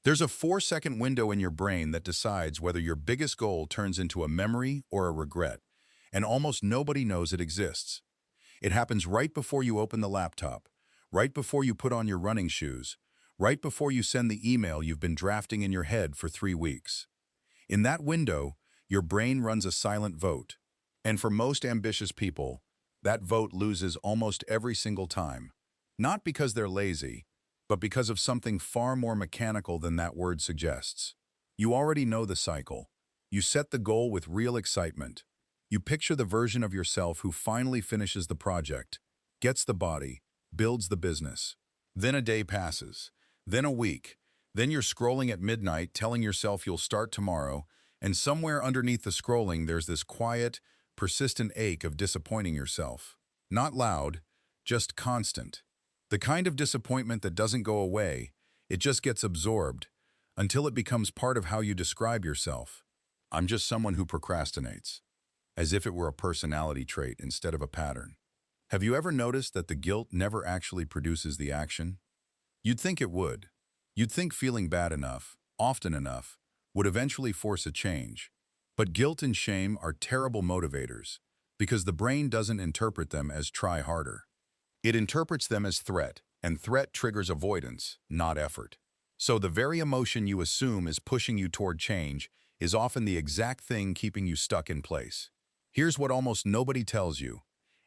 There's a 4-second window in your brain that decides whether your biggest goal turns into a memory or a regret, and almost nobody knows it exists. It happens right before you open the laptop, right before you put on your running shoes, right before you send the email you've been drafting in your head for 3 weeks. In that window, your brain runs a silent vote. And for most ambitious people, that vote loses almost every single time. Not because they're lazy, but because of something far more mechanical than that word suggests. You already know the cycle. You set the goal with real excitement. You picture the version of yourself who finally finishes the project, gets the body, builds the business. Then a day passes, then a week, then you're scrolling at midnight telling yourself you'll start tomorrow, and somewhere underneath the scrolling there's this quiet, persistent ache of disappointing yourself. Not loud, just constant. The kind of disappointment that doesn't go away, it just gets absorbed, until it becomes part of how you describe yourself. I'm just someone who procrastinates, as if it were a personality trait instead of a pattern. Have you ever noticed that the guilt never actually produces the action? You'd think it would. You'd think feeling bad enough, often enough, would eventually force a change. But guilt and shame are terrible motivators, because the brain doesn't interpret them as try harder. It interprets them as threat, and threat triggers avoidance, not effort. So the very emotion you assume is pushing you toward change is often the exact thing keeping you stuck in place. Here's what almost nobody tells you,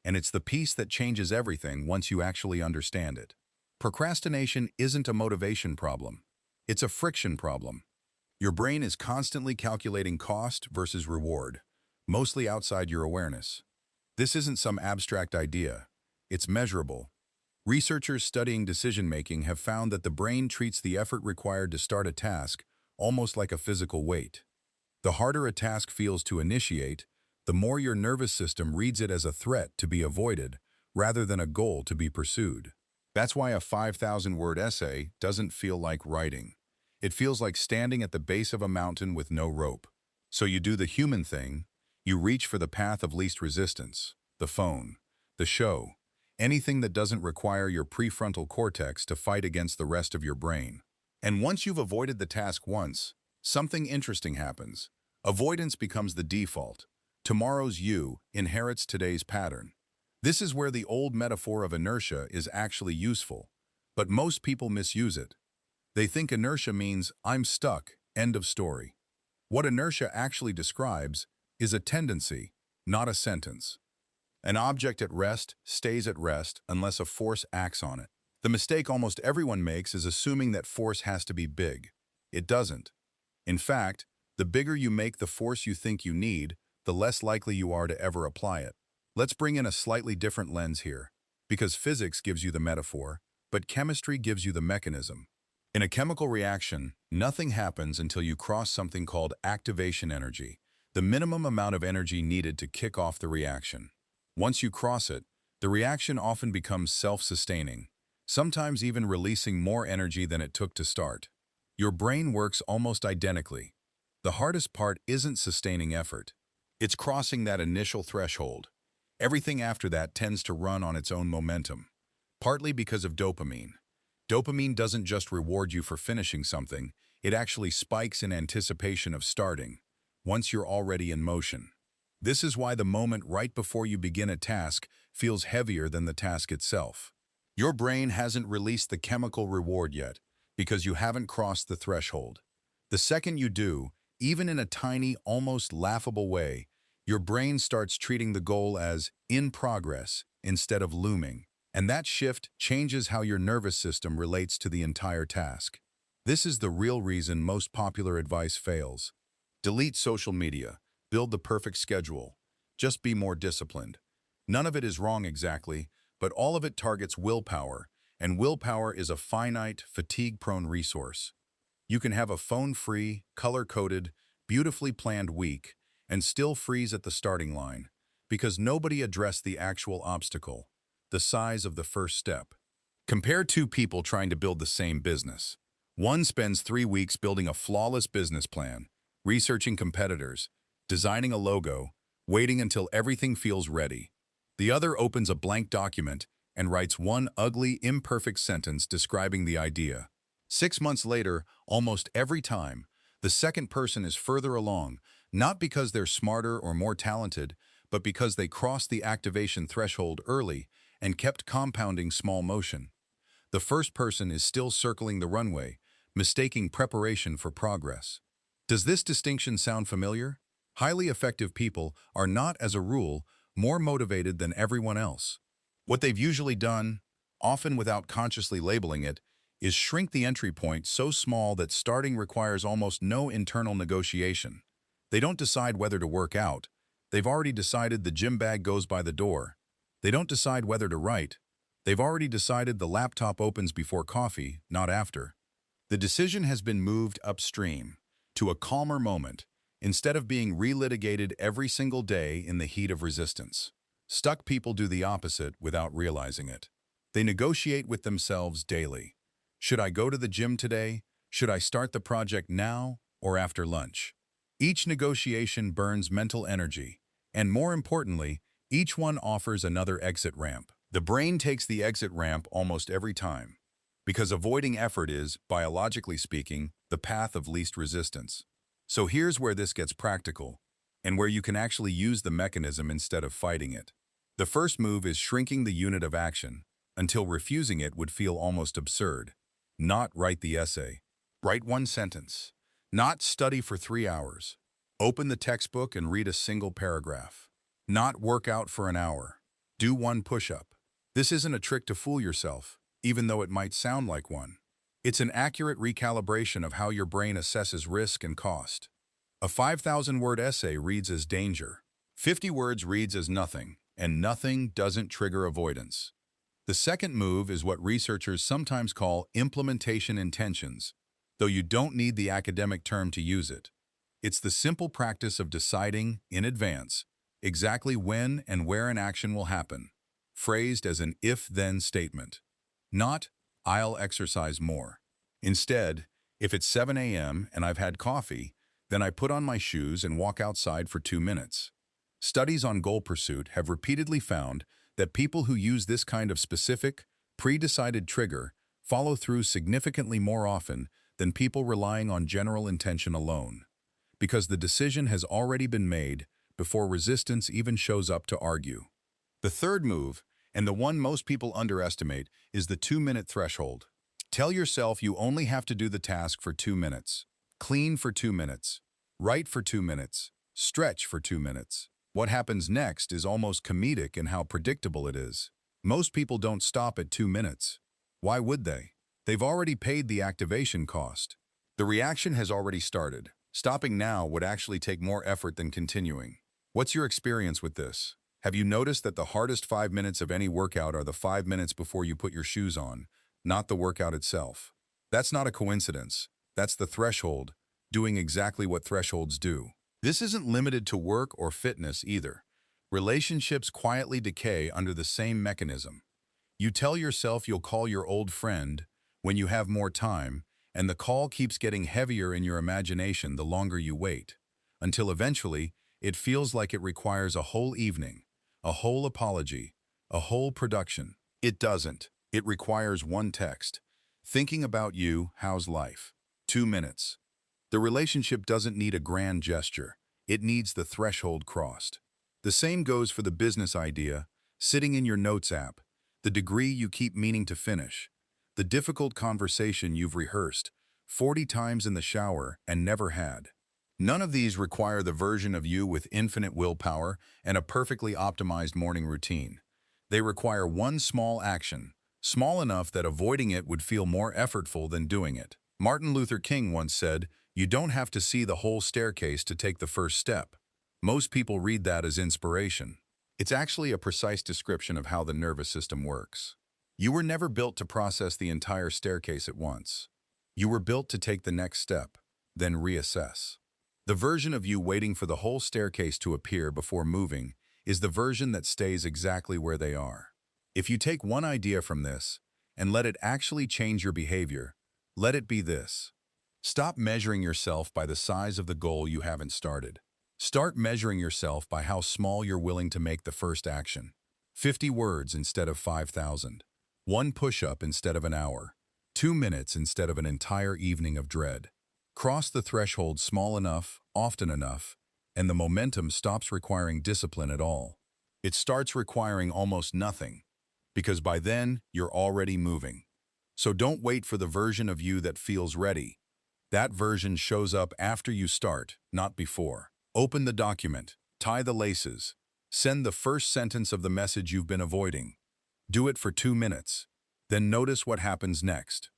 and it's the piece that changes everything once you actually understand it. Procrastination isn't a motivation problem. It's a friction problem. Your brain is constantly calculating cost versus reward, mostly outside your awareness. This isn't some abstract idea. It's measurable. Researchers studying decision-making have found that the brain treats the effort required to start a task almost like a physical weight. The harder a task feels to initiate, the more your nervous system reads it as a threat to be avoided rather than a goal to be pursued. That's why a 5,000-word essay doesn't feel like writing. It feels like standing at the base of a mountain with no rope. So you do the human thing. You reach for the path of least resistance, the phone, the show, anything that doesn't require your prefrontal cortex to fight against the rest of your brain. And once you've avoided the task once, something interesting happens. Avoidance becomes the default. Tomorrow's you inherits today's pattern. This is where the old metaphor of inertia is actually useful, but most people misuse it. They think inertia means I'm stuck, end of story. What inertia actually describes is a tendency, not a sentence. An object at rest stays at rest unless a force acts on it. The mistake almost everyone makes is assuming that force has to be big. It doesn't. In fact, the bigger you make the force you think you need, the less likely you are to ever apply it. Let's bring in a slightly different lens here, because physics gives you the metaphor, but chemistry gives you the mechanism. In a chemical reaction, nothing happens until you cross something called activation energy, the minimum amount of energy needed to kick off the reaction. Once you cross it, the reaction often becomes self-sustaining, sometimes even releasing more energy than it took to start. Your brain works almost identically. The hardest part isn't sustaining effort. It's crossing that initial threshold. Everything after that tends to run on its own momentum, partly because of dopamine. Dopamine doesn't just reward you for finishing something, it actually spikes in anticipation of starting, once you're already in motion. This is why the moment right before you begin a task feels heavier than the task itself. Your brain hasn't released the chemical reward yet, because you haven't crossed the threshold. The second you do, even in a tiny, almost laughable way, your brain starts treating the goal as in progress instead of looming. And that shift changes how your nervous system relates to the entire task. This is the real reason most popular advice fails. Delete social media. Build the perfect schedule. Just be more disciplined. None of it is wrong exactly, but all of it targets willpower, and willpower is a finite, fatigue-prone resource. You can have a phone-free, color-coded, beautifully planned week and still freeze at the starting line, because nobody addressed the actual obstacle, the size of the first step. Compare two people trying to build the same business. One spends 3 weeks building a flawless business plan, researching competitors, designing a logo, waiting until everything feels ready. The other opens a blank document and writes one ugly, imperfect sentence describing the idea. 6 months later, almost every time, the second person is further along, not because they're smarter or more talented, but because they crossed the activation threshold early and kept compounding small motion. The first person is still circling the runway, mistaking preparation for progress. Does this distinction sound familiar? Highly effective people are not, as a rule, more motivated than everyone else. What they've usually done, often without consciously labeling it, is shrink the entry point so small that starting requires almost no internal negotiation. They don't decide whether to work out. They've already decided the gym bag goes by the door. They don't decide whether to write. They've already decided the laptop opens before coffee, not after. The decision has been moved upstream, to a calmer moment, instead of being relitigated every single day in the heat of resistance. Stuck people do the opposite without realizing it. They negotiate with themselves daily. Should I go to the gym today? Should I start the project now or after lunch? Each negotiation burns mental energy, and more importantly, each one offers another exit ramp. The brain takes the exit ramp almost every time, because avoiding effort is, biologically speaking, the path of least resistance. So here's where this gets practical, and where you can actually use the mechanism instead of fighting it. The first move is shrinking the unit of action, until refusing it would feel almost absurd. Not write the essay. Write one sentence. Not study for 3 hours. Open the textbook and read a single paragraph. Not work out for an hour. Do one push-up. This isn't a trick to fool yourself, even though it might sound like one. It's an accurate recalibration of how your brain assesses risk and cost. A 5,000-word essay reads as danger. 50 words reads as nothing, and nothing doesn't trigger avoidance. The second move is what researchers sometimes call implementation intentions, though you don't need the academic term to use it. It's the simple practice of deciding, in advance, exactly when and where an action will happen, phrased as an if-then statement. Not, I'll exercise more. Instead, if it's 7 a.m. and I've had coffee, then I put on my shoes and walk outside for 2 minutes. Studies on goal pursuit have repeatedly found that people who use this kind of specific, pre-decided trigger follow through significantly more often than people relying on general intention alone, because the decision has already been made before resistance even shows up to argue. The third move, and the one most people underestimate, is the 2-minute threshold. Tell yourself you only have to do the task for 2 minutes. Clean for 2 minutes. Write for 2 minutes. Stretch for 2 minutes. What happens next is almost comedic in how predictable it is. Most people don't stop at 2 minutes. Why would they? They've already paid the activation cost. The reaction has already started. Stopping now would actually take more effort than continuing. What's your experience with this? Have you noticed that the hardest 5 minutes of any workout are the 5 minutes before you put your shoes on, not the workout itself? That's not a coincidence. That's the threshold, doing exactly what thresholds do. This isn't limited to work or fitness either. Relationships quietly decay under the same mechanism. You tell yourself you'll call your old friend when you have more time, and the call keeps getting heavier in your imagination the longer you wait, until eventually it feels like it requires a whole evening, a whole apology, a whole production. It doesn't. It requires one text. Thinking about you, how's life? 2 minutes. The relationship doesn't need a grand gesture. It needs the threshold crossed. The same goes for the business idea, sitting in your notes app, the degree you keep meaning to finish, the difficult conversation you've rehearsed 40 times in the shower and never had. None of these require the version of you with infinite willpower and a perfectly optimized morning routine. They require one small action, small enough that avoiding it would feel more effortful than doing it. Martin Luther King once said, "You don't have to see the whole staircase to take the first step." Most people read that as inspiration. It's actually a precise description of how the nervous system works. You were never built to process the entire staircase at once. You were built to take the next step, then reassess. The version of you waiting for the whole staircase to appear before moving is the version that stays exactly where they are. If you take one idea from this and let it actually change your behavior, let it be this. Stop measuring yourself by the size of the goal you haven't started. Start measuring yourself by how small you're willing to make the first action. 50 words instead of 5,000. One push-up instead of an hour. 2 minutes instead of an entire evening of dread. Cross the threshold small enough, often enough, and the momentum stops requiring discipline at all. It starts requiring almost nothing, because by then, you're already moving. So don't wait for the version of you that feels ready. That version shows up after you start, not before. Open the document, tie the laces, send the first sentence of the message you've been avoiding. Do it for 2 minutes. Then notice what happens next.